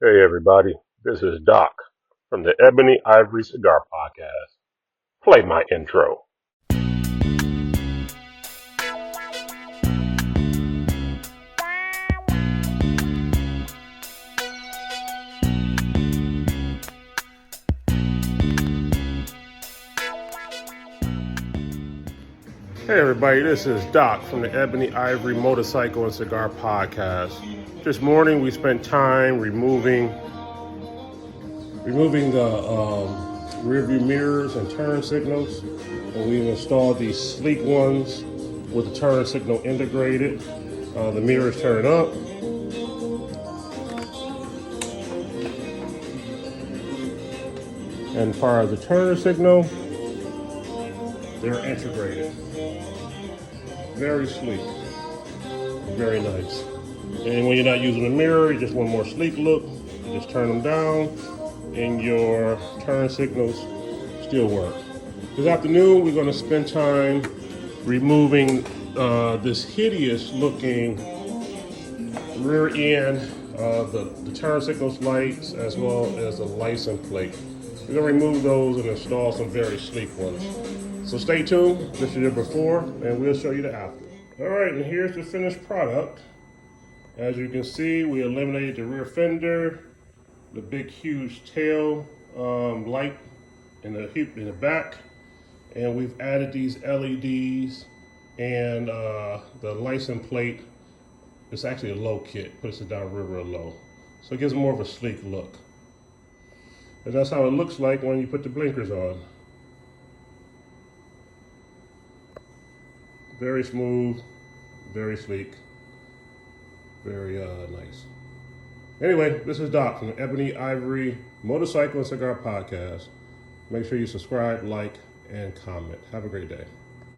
Hey everybody, this is Doc from the Ebony Ivory Cigar Podcast. Play my intro. Hey everybody, this is Doc from the Ebony Ivory Motorcycle and Cigar Podcast. This morning we spent time removing the rear view mirrors and turn signals, and we've installed these sleek ones with the turn signal integrated. The mirrors turn up, and part of the turn signal, they're integrated. Very sleek, very nice. And when you're not using a mirror, you just want a more sleek look, you just turn them down, and your turn signals still work. This afternoon, we're going to spend time removing this hideous looking rear end of the turn signals lights as well as the license plate. We're going to remove those and install some very sleek ones. So stay tuned. This is the before, and we'll show you the after. All right, and here's the finished product. As you can see, we eliminated the rear fender, the big huge tail light in the back, and we've added these LEDs and the license plate. It's actually a low kit, puts it down river low. So it gives more of a sleek look. And that's how it looks like when you put the blinkers on. Very smooth, very sleek, very nice. Anyway, this is Doc from the Ebony Ivory Motorcycle and Cigar Podcast. Make sure you subscribe, like, and comment. Have a great day.